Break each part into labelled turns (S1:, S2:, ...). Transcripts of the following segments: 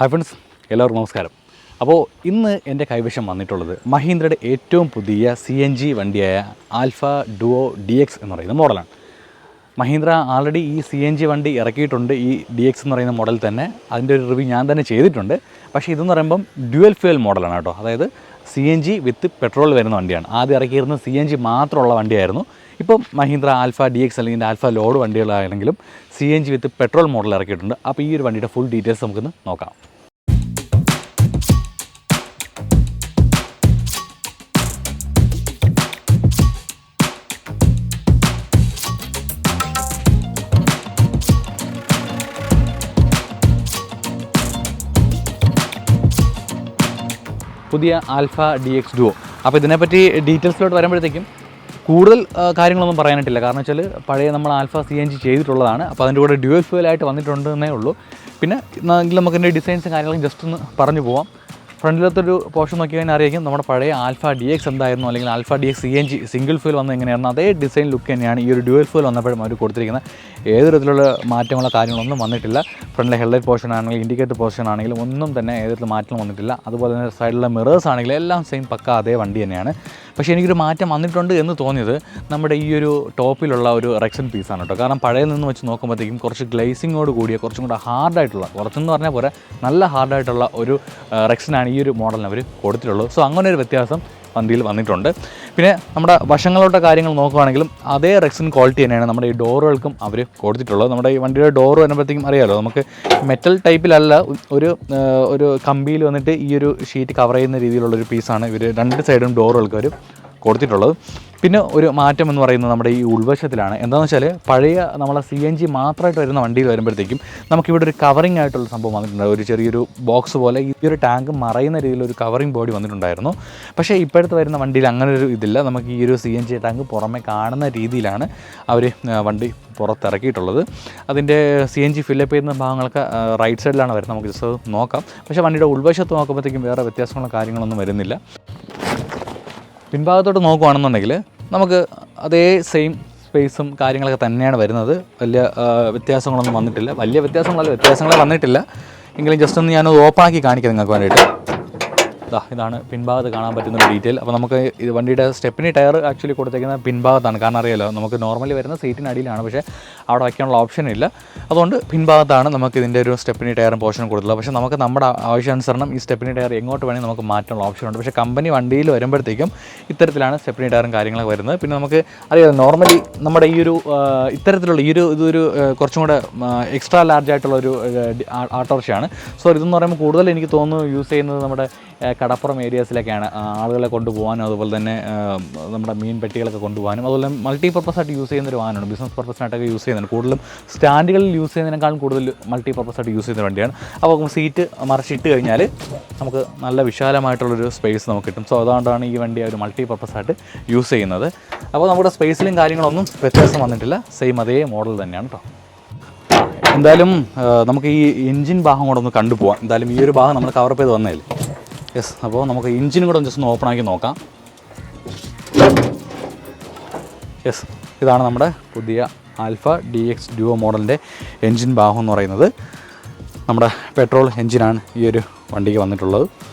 S1: Hi friends, എല്ലാവർക്കും നമസ്കാരം. അപ്പോൾ ഇന്ന് എൻ്റെ കൈവശം വന്നിട്ടുള്ളത് മഹീന്ദ്രയുടെ ഏറ്റവും പുതിയ CNG വണ്ടിയായ ആൽഫ ഡുവോ DX എന്ന് പറയുന്ന മോഡലാണ്. മഹീന്ദ്ര ആൾറെഡി ഈ CNG വണ്ടി ഇറക്കിയിട്ടുണ്ട്, ഈ DX എന്ന് പറയുന്ന മോഡൽ തന്നെ. അതിൻ്റെ ഒരു റിവ്യൂ ഞാൻ തന്നെ ചെയ്തിട്ടുണ്ട്. പക്ഷേ ഇതെന്ന് പറയുമ്പം ഡ്യുവൽ ഫ്യൂൽ മോഡലാണ് കേട്ടോ. അതായത് CNG വിത്ത് പെട്രോൾ വരുന്ന വണ്ടിയാണ്. ആദ്യം ഇറക്കിയിരുന്നത് CNG മാത്രമുള്ള വണ്ടിയായിരുന്നു. ഇപ്പം മഹീന്ദ്ര ആൽഫ DX അല്ലെങ്കിൽ ആൽഫ ലോഡ് വണ്ടികളാണെങ്കിലും CNG വിത്ത് പെട്രോൾ മോഡൽ ഇറക്കിയിട്ടുണ്ട്. അപ്പോൾ ഈ ഒരു വണ്ടിയുടെ ഫുൾ ഡീറ്റെയിൽസ് നമുക്കൊന്ന് നോക്കാം. പുതിയ ആൽഫ DX ഡുവോ. അപ്പോൾ ഇതിനെപ്പറ്റി ഡീറ്റെയിൽസിലോട്ട് വരുമ്പോഴത്തേക്കും കൂടുതൽ കാര്യങ്ങളൊന്നും പറയാനായിട്ടില്ല. കാരണം വെച്ചാൽ പഴയ നമ്മൾ ആൽഫ CNG ചെയ്തിട്ടുള്ളതാണ്. അപ്പോൾ അതിൻ്റെ കൂടെ ഡ്യുവൽ ഫ്യൂലായിട്ട് വന്നിട്ടുണ്ടെന്നേ ഉള്ളൂ. പിന്നെ നമുക്ക് ഇതിൻ്റെ ഡിസൈൻസും കാര്യങ്ങളും ജസ്റ്റ് ഒന്ന് പറഞ്ഞു പോവാം. ഫ്രണ്ടിലത്തൊരു പോർഷൻ നോക്കി കഴിഞ്ഞാൽ അറിയാം നമ്മുടെ പഴയ ആൽഫ DX എന്തായിരുന്നു, അല്ലെങ്കിൽ alpha DX CNG single fuel വന്നത് എങ്ങനെയായിരുന്നു, അതേ ഡിസൈൻ ലുക്ക് തന്നെയാണ് ഈ ഒരു ഡ്യുവൽ ഫ്യൂൽ വന്നപ്പോഴും അവർ കൊടുത്തിരിക്കുന്നത്. ഏത് തരത്തിലുള്ള മാറ്റങ്ങളോ കാര്യങ്ങളൊന്നും വന്നിട്ടില്ല. ഫ്രണ്ടിലെ ഹെഡ്ലൈറ്റ് പോർഷൻ ആണെങ്കിലും ഇൻഡിക്കേറ്റർ പോർഷൻ ആണെങ്കിലും ഒന്നും തന്നെ ഏത് തരത്തിലുള്ള മാറ്റം വന്നിട്ടില്ല. അതുപോലെ തന്നെ സൈഡിലെ മിറേഴ്സ് ആണെങ്കിലും എല്ലാം സെയിം പക്ക അതേ വണ്ടി തന്നെയാണ്. പക്ഷേ എനിക്കൊരു മാറ്റം വന്നിട്ടുണ്ട് എന്ന് തോന്നിയത് നമ്മുടെ ഈ ഒരു ടോപ്പിലുള്ള ഒരു റെക്സൺ പീസാണ് കേട്ടോ. കാരണം പഴയ നിന്ന് വെച്ച് നോക്കുമ്പോഴത്തേക്കും കുറച്ച് ഗ്ലേസിങ്ങോട് കൂടിയ കുറച്ചും കൂടെ ഹാർഡായിട്ടുള്ള, കുറച്ചെന്ന് പറഞ്ഞാൽ പോലെ നല്ല ഹാർഡായിട്ടുള്ള ഒരു റെക്സനാണ് ഈ ഒരു മോഡലിന് അവർ കൊടുത്തിട്ടുള്ളത്. സോ അങ്ങനെ ഒരു വ്യത്യാസം വണ്ടിയിൽ വന്നിട്ടുണ്ട്. പിന്നെ നമ്മുടെ വശങ്ങളോട്ട കാര്യങ്ങൾ നോക്കുകയാണെങ്കിലും അതേ റെക്സൺ ക്വാളിറ്റി തന്നെയാണ് നമ്മുടെ ഈ ഡോറുകൾക്കും അവർ കൊടുത്തിട്ടുള്ളത്. നമ്മുടെ ഈ വണ്ടിയുടെ ഡോറ് വരുമ്പോഴത്തേക്കും അറിയാമല്ലോ, നമുക്ക് മെറ്റൽ ടൈപ്പിലല്ല, ഒരു കമ്പിയിൽ വന്നിട്ട് ഈ ഒരു ഷീറ്റ് കവർ ചെയ്യുന്ന രീതിയിലുള്ളൊരു പീസാണ് ഇവർ രണ്ട് സൈഡും ഡോറുകൾക്ക് അവർ കൊടുത്തിട്ടുള്ളത്. പിന്നെ ഒരു മാറ്റം എന്ന് പറയുന്നത് നമ്മുടെ ഈ ഉൾവശത്തിലാണ്. എന്താണെന്ന് വെച്ചാൽ പഴയ നമ്മളെ CNG മാത്രമായിട്ട് വരുന്ന വണ്ടിയിൽ വരുമ്പോഴത്തേക്കും നമുക്കിവിടെ ഒരു കവറിങ് ആയിട്ടുള്ള സംഭവം വന്നിട്ടുണ്ട്. ഒരു ചെറിയൊരു ബോക്സ് പോലെ ഈ ഒരു ടാങ്ക് മറയുന്ന രീതിയിലൊരു കവറിങ് ബോഡി വന്നിട്ടുണ്ടായിരുന്നു. പക്ഷേ ഇപ്പോഴത്തെ വരുന്ന വണ്ടിയിൽ അങ്ങനെ ഒരു ഇതില്ല. നമുക്ക് ഈ ഒരു CNG ടാങ്ക് പുറമെ കാണുന്ന രീതിയിലാണ് അവർ വണ്ടി പുറത്തിറക്കിയിട്ടുള്ളത്. അതിൻ്റെ CNG ഫില്ലപ്പ് ചെയ്യുന്ന ഭാഗങ്ങളൊക്കെ റൈറ്റ് സൈഡിലാണ് വരുന്നത്. നമുക്ക് ജസ്റ്റ് നോക്കാം. പക്ഷേ വണ്ടിയുടെ ഉൾവശത്ത് നോക്കുമ്പോഴത്തേക്കും വേറെ വ്യത്യാസങ്ങളോ കാര്യങ്ങളൊന്നും വരുന്നില്ല. പിൻഭാഗത്തോട്ട് നോക്കുകയാണെന്നുണ്ടെങ്കിൽ നമുക്ക് അതേ സെയിം സ്പേസും കാര്യങ്ങളൊക്കെ തന്നെയാണ് വരുന്നത്. വലിയ വ്യത്യാസങ്ങളൊന്നും വന്നിട്ടില്ല. വലിയ വ്യത്യാസങ്ങൾ വന്നിട്ടില്ല. എങ്കിലും ജസ്റ്റ് ഒന്ന് ഞാൻ ഓപ്പണാക്കി കാണിക്കാം നിങ്ങൾക്ക് വേണ്ടിയിട്ട്. ഇതാണ് പിൻഭാഗത്ത് കാണാൻ പറ്റുന്നൊരു ഡീറ്റെയിൽ. അപ്പോൾ നമുക്ക് ഇത് വണ്ടിയുടെ സ്റ്റെപ്പിനി ടയർ ആക്ച്വലി കൊടുത്തേക്കുന്നത് പിൻഭാഗത്താണ്. കാരണം അറിയാലോ, നമുക്ക് നോർമലി വരുന്ന സീറ്റിനടിയിലാണ്, പക്ഷേ അവിടെ വയ്ക്കാനുള്ള ഓപ്ഷൻ ഇല്ല. അതുകൊണ്ട് പിൻഭാഗത്താണ് നമുക്ക് ഇതിൻ്റെ ഒരു സ്റ്റെപ്പിനി ടയറും പോർഷനും കൊടുത്തുള്ളത്. പക്ഷേ നമുക്ക് നമ്മുടെ ആവശ്യാനുസരണം ഈ സ്റ്റെപ്പിനി ടയർ എങ്ങോട്ട് വേണമെങ്കിൽ നമുക്ക് മാറ്റാനുള്ള ഓപ്ഷനുണ്ട്. പക്ഷേ കമ്പനി വണ്ടിയിൽ വരുമ്പോഴത്തേക്കും ഇത്തരത്തിലാണ് സ്റ്റെപ്പിനി ടയറും കാര്യങ്ങളൊക്കെ വരുന്നത്. പിന്നെ നമുക്ക് അറിയാം, നോർമലി നമ്മുടെ ഈ ഒരു ഇത്തരത്തിലുള്ള ഇതൊരു കുറച്ചും കൂടെ എക്സ്ട്രാ ലാർജ് ആയിട്ടുള്ള ഒരു ആട്ടോറിക്ഷയാണ്. സോ ഇതെന്ന് പറയുമ്പോൾ കൂടുതൽ എനിക്ക് തോന്നുന്നു യൂസ് ചെയ്യുന്നത് നമ്മുടെ കടപ്പുറം ഏരിയാസിലൊക്കെയാണ്. ആളുകളെ കൊണ്ടുപോകാനും അതുപോലെ തന്നെ നമ്മുടെ മീൻ പെട്ടികളൊക്കെ കൊണ്ടുപോകാനും അതുപോലെ മൾട്ടിപർപ്പസ് ആയിട്ട് യൂസ് ചെയ്യുന്നൊരു വാഹനമാണ്. ബിസിനസ് പർപ്പസിനായിട്ടൊക്കെ യൂസ് ചെയ്യുന്നുണ്ട്. കൂടുതലും സ്റ്റാൻഡുകളിൽ യൂസ് ചെയ്യുന്നതിനേക്കാളും കൂടുതൽ മൾട്ടിപർപ്പസ് ആയിട്ട് യൂസ് ചെയ്യുന്ന വണ്ടിയാണ്. അപ്പോൾ സീറ്റ് മറിച്ചിട്ട് കഴിഞ്ഞാൽ നമുക്ക് നല്ല വിശാലമായിട്ടുള്ളൊരു സ്പേസ് നമുക്ക് കിട്ടും. സോ അതുകൊണ്ടാണ് ഈ വണ്ടി ഒരു മൾട്ടിപർപ്പസ് ആയിട്ട് യൂസ് ചെയ്യുന്നത്. അപ്പോൾ നമ്മുടെ സ്പേസിലും കാര്യങ്ങളൊന്നും വ്യത്യാസം വന്നിട്ടില്ല. സെയിം അതേ മോഡൽ തന്നെയാണ് കേട്ടോ. എന്തായാലും നമുക്ക് ഈ എൻജിൻ ഭാഗം കൂടെ ഒന്ന് കണ്ടുപോകാം. എന്തായാലും ഈ ഒരു ഭാഗം നമ്മൾ കവർ ചെയ്ത് വന്നതല്ലേ. യെസ്, അപ്പോൾ നമുക്ക് എൻജിനും കൂടെ ജസ്റ്റ് ഒന്ന് ഓപ്പണാക്കി നോക്കാം. യെസ്, ഇതാണ് നമ്മുടെ പുതിയ ആൽഫ DX ഡുവോ മോഡലിൻ്റെ എൻജിൻ ഭാഗം എന്ന് പറയുന്നത്. നമ്മുടെ പെട്രോൾ എൻജിനാണ് ഈ ഒരു വണ്ടിക്ക് വന്നിട്ടുള്ളത്.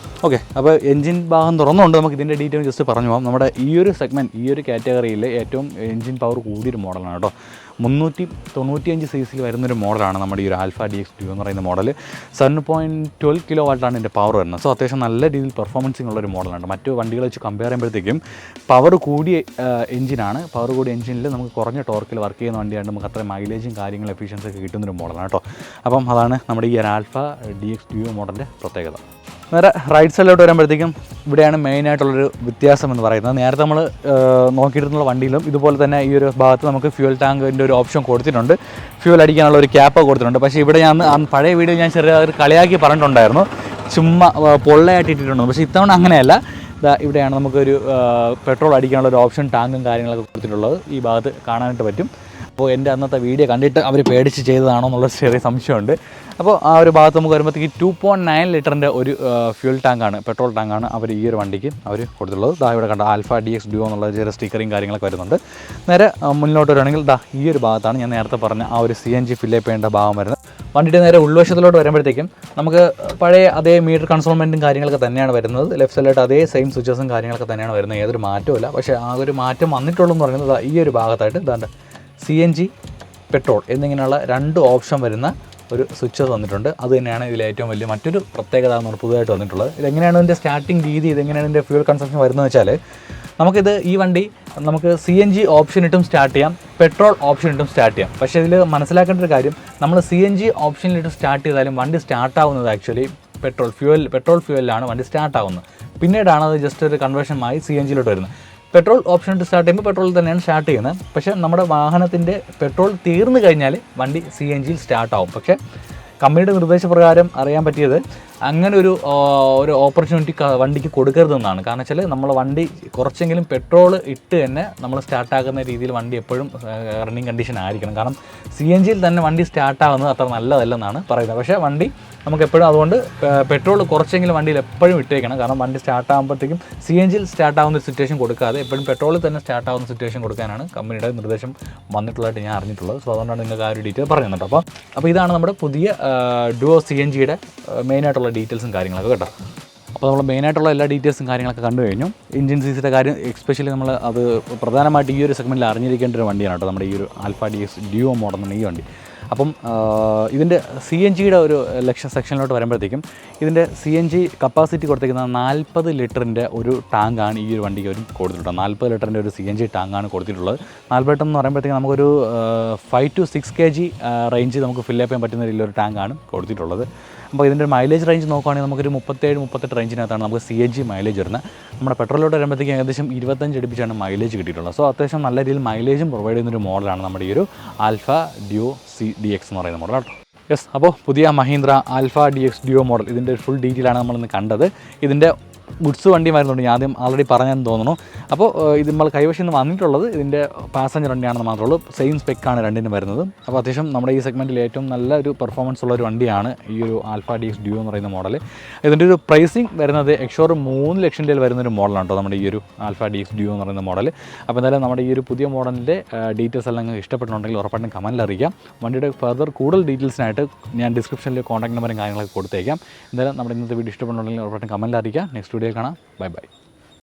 S1: ഓക്കെ, അപ്പോൾ എൻജിൻ ഭാഗം തുറന്നുകൊണ്ട് നമുക്ക് ഇതിൻ്റെ ഡീറ്റെയിൽ ജസ്റ്റ് പറഞ്ഞു പോകാം. നമ്മുടെ ഈ ഒരു സെഗ്മെൻറ്റ്, ഈ ഒരു കാറ്റഗറിയിൽ ഏറ്റവും എൻജിൻ പവർ കൂടിയൊരു മോഡലാണ് കേട്ടോ. 395 cc വരുന്നൊരു മോഡലാണ് നമ്മുടെ ഈ ഒരു ആൽഫ DX ഡുവോ എന്ന് പറയുന്ന മോഡൽ. 7.12 kW ഇതിൻ്റെ പവർ വരുന്നത്. സോ അത്യാവശ്യം നല്ല രീതിയിൽ പെർഫോമൻസിങ് ഉള്ളൊരു മോഡലാണ്. മറ്റു വണ്ടികളെ വെച്ച് കമ്പയർ ചെയ്യുമ്പോഴത്തേക്കും പവർ കൂടിയ എൻജിനാണ്. പവർ കൂടിയ എൻജിനിൽ നമുക്ക് കുറഞ്ഞ ടോർക്കിൽ വർക്ക് ചെയ്യുന്ന വണ്ടിയാണ്. നമുക്ക് അത്ര മൈലേജും കാര്യങ്ങളും എഫിഷ്യൻസി ഒക്കെ കിട്ടുന്നൊരു മോഡലാണ് കേട്ടോ. അപ്പം അതാണ് നമ്മുടെ ഈ ഒരു ആൽഫ DX ഡുവോ മോഡലിൻ്റെ പ്രത്യേകത. നേരെ റൈറ്റ് സൈഡിലോട്ട് വരുമ്പോഴത്തേക്കും ഇവിടെയാണ് മെയിനായിട്ടുള്ളൊരു വ്യത്യാസം എന്ന് പറയുന്നത്. നേരത്തെ നമ്മൾ നോക്കിയിരുന്നുള്ള വണ്ടിയിലും ഇതുപോലെ തന്നെ ഈ ഒരു ഭാഗത്ത് നമുക്ക് ഫ്യൂൽ ടാങ്കിൻ്റെ ഒരു ഓപ്ഷൻ കൊടുത്തിട്ടുണ്ട്. ഫ്യൂൽ അടിക്കാനുള്ള ഒരു ക്യാപ്പ് കൊടുത്തിട്ടുണ്ട്. പക്ഷേ ഇവിടെ ഞാൻ പഴയ വീഡിയോ ഞാൻ ചെറിയ കളിയാക്കി പറഞ്ഞിട്ടുണ്ടായിരുന്നു, ചുമ്മാ പൊള്ളയായിട്ട് ഇട്ടിട്ടുണ്ട്. പക്ഷേ ഇത്തവണ അങ്ങനെയല്ല. ഇവിടെയാണ് നമുക്കൊരു പെട്രോൾ അടിക്കാനുള്ള ഒരു ഓപ്ഷൻ ടാങ്കും കാര്യങ്ങളൊക്കെ കൊടുത്തിട്ടുള്ളത്. ഈ ഭാഗത്ത് കാണാനായിട്ട് പറ്റും. അപ്പോൾ എൻ്റെ അന്നത്തെ വീഡിയോ കണ്ടിട്ട് അവർ പേടിച്ച് ചെയ്തതാണോ എന്നുള്ളൊരു ചെറിയ സംശയമുണ്ട്. അപ്പോൾ ആ ഒരു ഭാഗത്ത് നമുക്ക് വരുമ്പോഴത്തേക്ക് 2.9 ലിറ്ററിൻ്റെ ഒരു ഫ്യൂൽ ടാങ്കാണ്, പെട്രോൾ ടാങ്കാണ് അവർ ഈ ഒരു വണ്ടിക്ക് അവർ കൊടുത്തിട്ടുള്ളത്. ഇവിടെ കണ്ട ആൽഫ DX ഡുവോ എന്നുള്ള ചെറിയ സ്റ്റിക്കറിങ് കാര്യങ്ങളൊക്കെ വരുന്നുണ്ട്. നേരെ മുന്നോട്ട് വരികയാണെങ്കിൽ ഈ ഒരു ഭാഗത്താണ് ഞാൻ നേരത്തെ പറഞ്ഞ ആ ഒരു CNG ഫില്ലപ്പ് ചെയ്യേണ്ട ഭാഗം വരുന്നത്. വണ്ടിയുടെ നേരെ ഉൾവശത്തിലോട്ട് വരുമ്പോഴത്തേക്കും നമുക്ക് പഴയ അതേ മീറ്റർ കൺസോൾമെൻറ്റും കാര്യങ്ങളൊക്കെ തന്നെയാണ് വരുന്നത്. ലെഫ്റ്റ് സൈഡിലായിട്ട് അതേ സെയിം സ്വിച്ചസും കാര്യങ്ങളൊക്കെ തന്നെയാണ് വരുന്നത്. ഏതൊരു മാറ്റമില്ല. പക്ഷേ ആ ഒരു മാറ്റം വന്നിട്ടുള്ളതെന്ന് പറയുന്നത് ഈ ഒരു ഭാഗത്തായിട്ട് ഇതാണ്ട് CNG പെട്രോൾ എന്നിങ്ങനെയുള്ള 2 ഓപ്ഷൻ വരുന്ന ഒരു സ്വിച്ചസ് വന്നിട്ടുണ്ട്. അത് തന്നെയാണ് ഇതിലെ ഏറ്റവും വലിയ മറ്റൊരു പ്രത്യേകത എന്ന് പുതുതായിട്ട് വന്നിട്ടുള്ളത്. ഇതെങ്ങനെയാണ് ഇതിൻ്റെ സ്റ്റാർട്ടിങ് രീതി, ഇതെങ്ങനെയാണ് ഇതിൻ്റെ ഫ്യൂൽ കൺസംഷൻ വരുന്നത് വെച്ചാൽ, നമുക്കിത് ഈ വണ്ടി നമുക്ക് CNG ഓപ്ഷൻ ഇട്ടും സ്റ്റാർട്ട് ചെയ്യാം, പെട്രോൾ ഓപ്ഷൻ ഇട്ടും സ്റ്റാർട്ട് ചെയ്യാം. പക്ഷേ ഇതിൽ മനസ്സിലാക്കേണ്ട ഒരു കാര്യം, നമ്മൾ CNG ഓപ്ഷനിലിട്ട് സ്റ്റാർട്ട് ചെയ്താലും വണ്ടി സ്റ്റാർട്ടാവുന്നത് ആക്ച്വലി പെട്രോൾ ഫ്യൂവലിലാണ് വണ്ടി സ്റ്റാർട്ടാവുന്നത്. പിന്നീടാണ് അത് ജസ്റ്റ് ഒരു കൺവേർഷനായി CNGയിലോട്ട് വരുന്നത്. പെട്രോൾ ഓപ്ഷൻ ഇട്ട് സ്റ്റാർട്ട് ചെയ്യുമ്പോൾ പെട്രോളിൽ തന്നെയാണ് സ്റ്റാർട്ട് ചെയ്യുന്നത്. പക്ഷേ നമ്മുടെ വാഹനത്തിൻ്റെ പെട്രോൾ തീർന്നു കഴിഞ്ഞാൽ വണ്ടി CNGയിൽ സ്റ്റാർട്ടാവും. പക്ഷേ കമ്പനിയുടെ നിർദ്ദേശപ്രകാരം അറിയാൻ പറ്റിയത് അങ്ങനെ ഒരു ഓപ്പർച്യൂണിറ്റി വണ്ടിക്ക് കൊടുക്കരുതെന്നാണ്. കാരണം വെച്ചാൽ നമ്മൾ വണ്ടി കുറച്ചെങ്കിലും പെട്രോൾ ഇട്ട് തന്നെ നമ്മൾ സ്റ്റാർട്ടാക്കുന്ന രീതിയിൽ വണ്ടി എപ്പോഴും റണ്ണിങ് കണ്ടീഷൻ ആയിരിക്കണം. കാരണം CNGയിൽ തന്നെ വണ്ടി സ്റ്റാർട്ടാകുന്നത് അത്ര നല്ലതല്ലെന്നാണ് പറയുന്നത്. പക്ഷേ വണ്ടി നമുക്ക് എപ്പോഴും അതുകൊണ്ട് പെട്രോൾ കുറച്ചെങ്കിലും വണ്ടിയിൽ എപ്പോഴും ഇട്ടേക്കണം. കാരണം വണ്ടി സ്റ്റാർട്ടാകുമ്പോഴത്തേക്കും CNGയിൽ സ്റ്റാർട്ടാകുന്ന ഒരു സിറ്റുവേഷൻ കൊടുക്കാതെ എപ്പോഴും പെട്രോളിൽ തന്നെ സ്റ്റാർട്ടാകുന്ന സിറ്റുവേഷൻ കൊടുക്കാനാണ് കമ്പനിയുടെ നിർദ്ദേശം വന്നിട്ടുള്ളതായിട്ട് ഞാൻ അറിഞ്ഞിട്ടുള്ളത്. സോ അതുകൊണ്ടാണ് നിങ്ങൾക്ക് ആ ഒരു ഡീറ്റെയിൽ പറഞ്ഞു തന്നിട്ട്. അപ്പോൾ ഇതാണ് നമ്മുടെ പുതിയ ഡുവോ CNGയുടെ മെയിനായിട്ടുള്ള ഡീറ്റെയിൽസും കാര്യങ്ങളൊക്കെ കേട്ടോ. അപ്പോൾ നമ്മൾ മെയിനായിട്ടുള്ള എല്ലാ ഡീറ്റെയിൽസും കാര്യങ്ങളൊക്കെ കണ്ടു കഴിഞ്ഞു. എഞ്ചിൻ സീസിൻ്റെ കാര്യം എക്സ്പെഷ്യലി നമ്മൾ അത് പ്രധാനമായിട്ട് ഈ ഒരു സെഗ്മെൻറ്റിൽ അറിഞ്ഞിരിക്കേണ്ട ഒരു വണ്ടിയാണ് കേട്ടോ, നമ്മുടെ ഈ ഒരു ആൽഫ DX ഡ്യുവോ മോഡൽ എന്ന ഈ വണ്ടി. അപ്പം ഇതിൻ്റെ CNGയുടെ ഒരു സെക്ഷനിലോട്ട് വരുമ്പോഴത്തേക്കും ഇതിൻ്റെ CNG കപ്പാസിറ്റി കൊടുത്തിരിക്കുന്ന 40 ലിറ്ററിൻ്റെ ഒരു ടാങ്കാണ് ഈ ഒരു വണ്ടിക്ക് ഒരു കൊടുത്തിട്ടുള്ളത്. 40 ലിറ്ററിൻ്റെ ഒരു CNG ടാങ്കാണ് കൊടുത്തിട്ടുള്ളത്. 40 ലിറ്റർ എന്ന് പറയുമ്പോഴത്തേക്കും നമുക്കൊരു 5 to 6 kg റേഞ്ച് നമുക്ക് ഫില്ലപ്പ് ചെയ്യാൻ പറ്റുന്ന രീതിയിലൊരു ടാങ്കാണ് കൊടുത്തിട്ടുള്ളത്. അപ്പോൾ ഇതിൻ്റെ മൈലേജ് റേഞ്ച് നോക്കുകയാണെങ്കിൽ നമുക്കൊരു 37-38 റേഞ്ചിനകത്താണ് നമുക്ക് CNG മൈലേജ് വരുന്നത്. നമ്മുടെ പെട്രോളിലോട്ട് വരുമ്പോഴത്തേക്കും ഏകദേശം 25 അടുപ്പിച്ചാണ് മൈലേജ് കിട്ടിയിട്ടുള്ളത്. സോ അത്യാവശ്യം നല്ല രീതിയിൽ മൈലേജും പ്രൊവൈഡ് ചെയ്യുന്നൊരു മോഡലാണ് നമ്മുടെ ഈ ഒരു ആൽഫ ഡ്യുവോ DX എന്ന് പറയുന്ന മോഡൽ കേട്ടോ. യെസ്, അപ്പോൾ പുതിയ Mahindra Alfa DX duo model ഇതിൻ്റെ ഫുൾ ഡീറ്റെയിലാണ് നമ്മളിന്ന് കണ്ടത്. ഇതിൻ്റെ ഗുഡ്സ് വണ്ടി വരുന്നുണ്ട്, ഞാൻ ആദ്യം ഓൾറെഡി പറഞ്ഞെന്ന് തോന്നുന്നു. അപ്പോൾ ഇത് നമ്മൾ കൈവശം നിന്ന് വന്നിട്ടുള്ളത് ഇതിൻ്റെ പാസഞ്ചർ വണ്ടിയാണെന്ന് മാത്രമേ ഉള്ളൂ. സെയിം സ്പെക്കാണ് രണ്ടിനും വരുന്നത്. അപ്പോൾ അത്യാവശ്യം നമ്മുടെ ഈ സെഗ്മെൻറ്റിൽ ഏറ്റവും നല്ലൊരു പെർഫോമൻസ് ഉള്ള ഒരു വണ്ടിയാണ് ഈ ഒരു ആൽഫ DX ഡ്യുവോ എന്ന് പറയുന്ന മോഡൽ. ഇതിൻ്റെ ഒരു പ്രൈസിങ് വരുന്നത് എക്സ്ഷോറും 3 ലക്ഷം രൂപയിൽ വരുന്നൊരു മോഡലാണ് കേട്ടോ നമ്മുടെ ഈ ഒരു ആൽഫ DX ഡ്യുവോ എന്ന് പറയുന്ന മോഡൽ. അപ്പോൾ എന്തായാലും നമ്മുടെ ഈ ഒരു പുതിയ മോഡലിൻ്റെ ഡീറ്റെയിൽസ് എല്ലാം നിങ്ങൾക്ക് ഇഷ്ടപ്പെട്ടുണ്ടെങ്കിൽ ഉറപ്പായിട്ടും കമൻറ്റിൽ അറിയിക്കാം. വണ്ടിയുടെ ഫർദർ കൂടുതൽ ഡീറ്റെയിൽസിനായിട്ട് ഞാൻ ഡിസ്ക്രിപ്ഷനിൽ കോൺടാക്ട് നമ്പറും കാര്യങ്ങളൊക്കെ കൊടുത്തേക്കാം. എന്തായാലും നമ്മുടെ ഇന്നത്തെ വീഡിയോ ഇഷ്ടപ്പെട്ടുണ്ടെങ്കിൽ ഉറപ്പായിട്ടും കമൻറ്റിൽ അറിയിക്കാം. നെക്സ്റ്റ് വീഡിയോ കാണാം. Bye bye.